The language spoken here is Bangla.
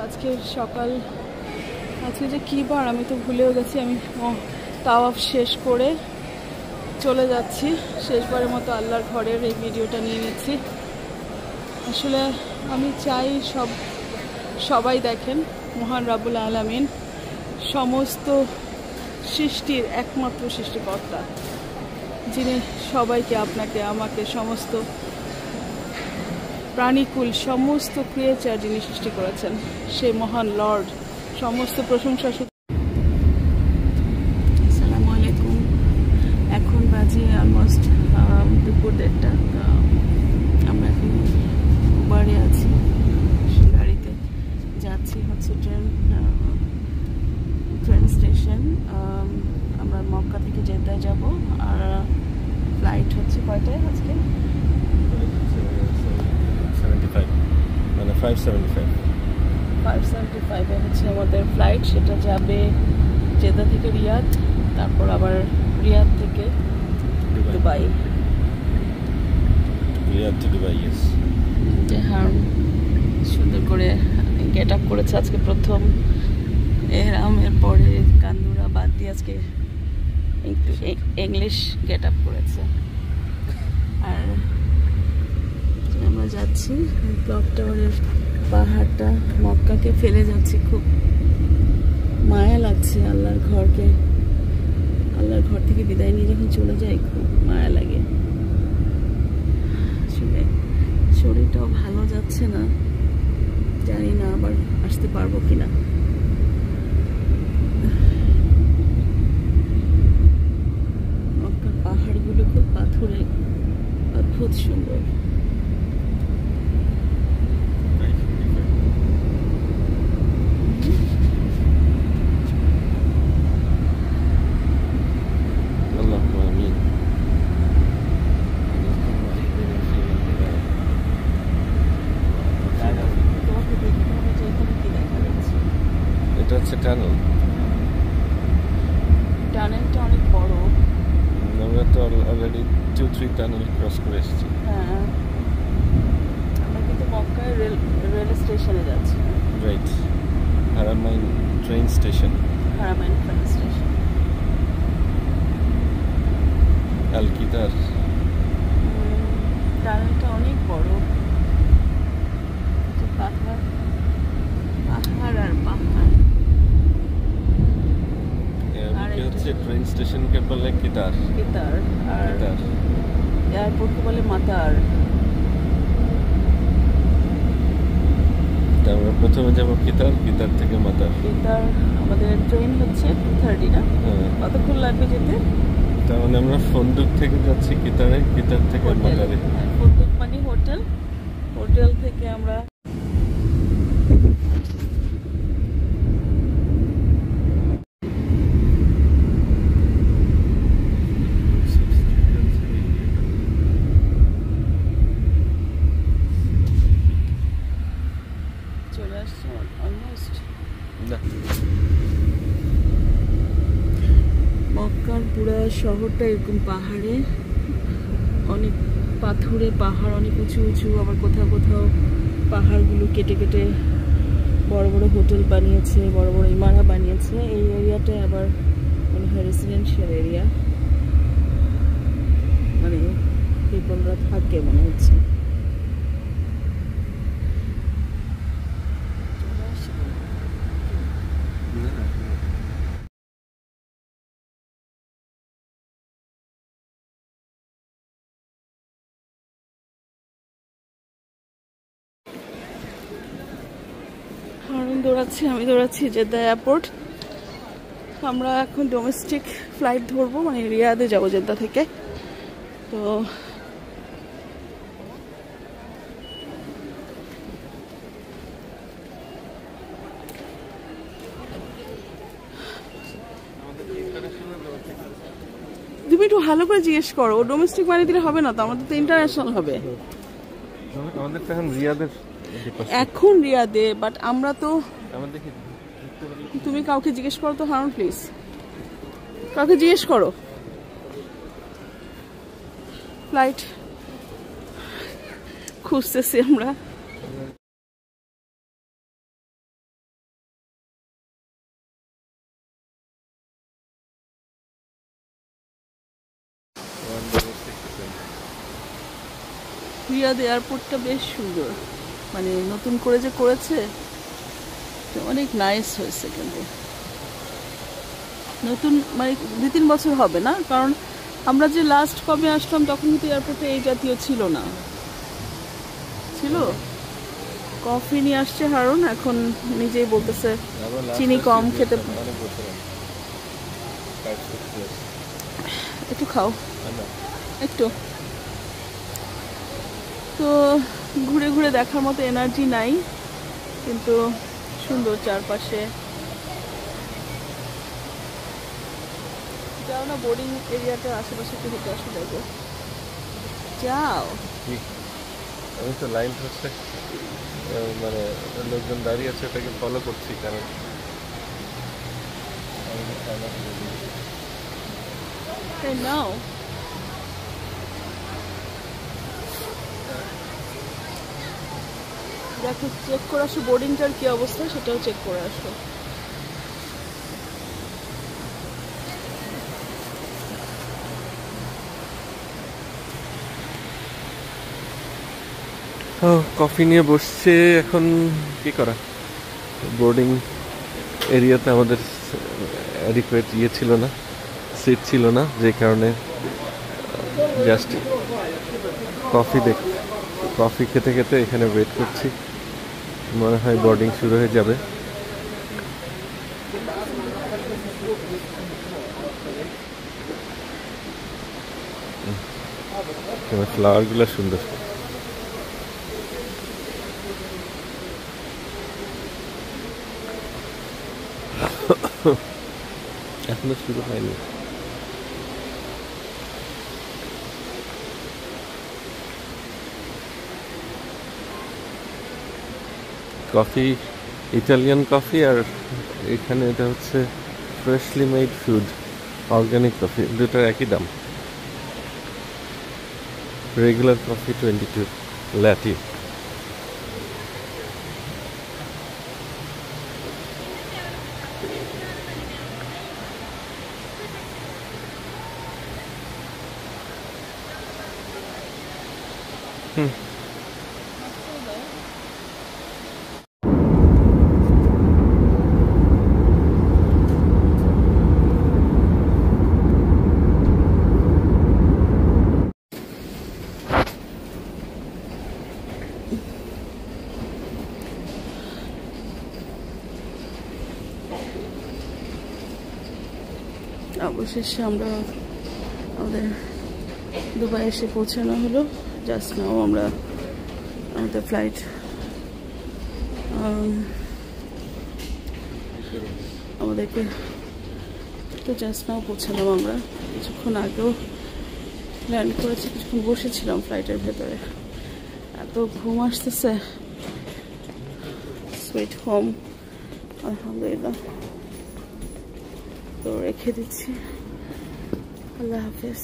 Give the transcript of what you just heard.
আজকে সকাল, আজকে যে কী বার আমি তো ভুলেও গেছি। আমি তাওয়াফ শেষ করে চলে যাচ্ছি, শেষবারের মতো আল্লাহর ঘরের এই ভিডিওটা নিয়ে নিচ্ছি। আসলে আমি চাই সবাই দেখেন। মহান রাব্বুল আলামিন সমস্ত সৃষ্টির একমাত্র সৃষ্টিকর্তা, যিনি সবাইকে, আপনাকে, আমাকে, সমস্ত প্রাণীকুল, সমস্ত ক্রিয়েচার যিনি সৃষ্টি করেছেন, সেই মহান লর্ড, সমস্ত প্রশংসা। আসসালামু আলাইকুম। এখন বাজে অলমোস্ট দুপুর 1:30। আমরা এখন উবারে আছি, গাড়িতে যাচ্ছি হচ্ছে ট্রেন স্টেশন। আমরা মক্কা থেকে জেদ্দায় যাব, আর ফ্লাইট হচ্ছে কয়টায় আজকে? 5:75 হচ্ছে আমাদের ফ্লাইট। সেটা যাবে জেদ্দা থেকে রিয়াদ, তারপর আবার রিয়াদ থেকে দুবাই। সুন্দর করে গেট আপ করেছে আজকে, প্রথম এহরামের পরে কান্দুরা বাদ দিয়ে আজকে ইংলিশ গেট আপ করেছে। আর আমরা যাচ্ছি ক্লক টাওয়ারের পাহাড়টা, মক্কাকে ফেলে যাচ্ছি। খুব মায়া লাগছে আল্লাহর ঘরকে, আল্লাহর ঘর থেকে বিদায় নিয়ে যখন চলে যাই খুব মায়া লাগে। আসলে শরীরটাও ভালো যাচ্ছে না, জানি না আবার আসতে পারবো কিনা। মক্কার পাহাড়গুলো খুব পাথুরে, অদ্ভুত সুন্দর। টানেলটা অনেক বড়। আমরা তো অলরেডি 2-3 টানেল ক্রস করে এসেছি। হ্যাঁ, আমরা কিন্তু মক্কায় রেল স্টেশনে যাচ্ছি। রাইট, হারামাইন ট্রেন স্টেশন। হারামাইন ট্রেন স্টেশন। আল কিদার। টানেলটা অনেক বড়, পাহাড় পাহাড় আর পাহাড়। হচ্ছে ট্রেন স্টেশনকে বলে কিতার, আর এয়ারপোর্টকে বলে মাতার। আমরা প্রথমে যাবো কিতার, কিতার থেকে মাতার। কিতার আমাদের ট্রেন হচ্ছে 2:30 না? কতক্ষণ লাগবে যেতে? তার মানে আমরা ফন্দুক থেকে যাচ্ছি কিতারে, কিতার থেকে মাতারে। ফন্দুক মানে হোটেল, হোটেল থেকে আমরা চলে আসছি অলমোস্ট। মক্কার পুরো শহরটা এরকম পাহাড়ে, অনেক পাথুরে পাহাড়, অনেক উঁচু উঁচু, আবার কোথাও কোথাও পাহাড়গুলো কেটে কেটে বড় বড় হোটেল বানিয়েছে, বড় বড় ইমারা বানিয়েছে। এই এরিয়াটায় আবার মনে হয় রেসিডেন্সিয়াল এরিয়া, মানে পিপলরা থাকে মনে হচ্ছে। আমি দৌড়াচ্ছি জেদ্দা এয়ারপোর্ট। আমরা এখন ডোমেস্টিক ফ্লাইট ধরবো, মানে রিয়াদে যাবো জেদ্দা থেকে। তো তুমি একটু ভালো করে জিজ্ঞেস করো, ডোমেস্টিক মানে দিলে হবে না তো, আমাদের তো ইন্টারন্যাশনাল হবে। এখন রিয়াদে, বাট আমরা তো, তুমি কাউকে জিজ্ঞেস করো তো হারুন, প্লিজ কাউকে জিজ্ঞেস করো। ফ্লাইট খুঁজতেছি আমরা। রিয়াদ এয়ারপোর্টটা বেশ সুন্দর, মানে নতুন করে যে করেছে অনেক নাইস হয়েছে, কিন্তু নতুন মানে 2-3 বছর হবে না, কারণ আমরা যে লাস্ট কবে আসলাম তখন কিন্তু এয়ারপোর্টে এই জাতীয় ছিল না। ছিল কফি নিয়ে আসছে হারুন, এখন নিজেই বলতেছে চিনি কম খেতে। একটু খাও একটু। তো ঘুরে ঘুরে দেখার মতো এনার্জি নাই, কিন্তু সুন্দর চারপাশে। যাও না বোর্ডিং এরিয়াটা আশেপাশে একটু হেঁটে আসো, যাবো যাও। আমি তো লাইন ধরছে, মানে লোকজন দাঁড়িয়ে আছে, ওটাকে ফলো করছি, কারণ নাও দেখো, চেক করে আসো বোর্ডিংটার কি অবস্থা, সেটাও চেক করে আসো। কফি নিয়ে বসছে, এখন কি করা। বোর্ডিং এরিয়াতে আমাদের অ্যাডিকুয়েট ছিল না, সিট ছিল না, যে কারণে জাস্ট কফি খেতে খেতে এখানে ওয়েট করছি। মনে হয় বোর্ডিং শুরু হয়ে যাবে। ফ্লাওয়ারগুলো সুন্দর। এখনো শুরু হয়নি। কফি ইটালিয়ান কফি, আর এখানে এটা হচ্ছে freshly made food organic coffee, দুটোর একই দাম। Regular coffee 22 ল্যাটি। অবশেষে আমরা আমাদের দুবাই এসে পৌঁছানো হলো। জাস্ট নাও আমরা আমাদের ফ্লাইট আমাদেরকে তো জাস্ট নাও পৌঁছালাম আমরা। কিছুক্ষণ আগেও ল্যান্ড করেছি, কিছুক্ষণ বসেছিলাম ফ্লাইটের ভেতরে, এত ঘুম আসতেছে। সুইট হোম আলহামদুলিল্লাহ। তো রেখে দিচ্ছি, আল্লাহ হাফেজ।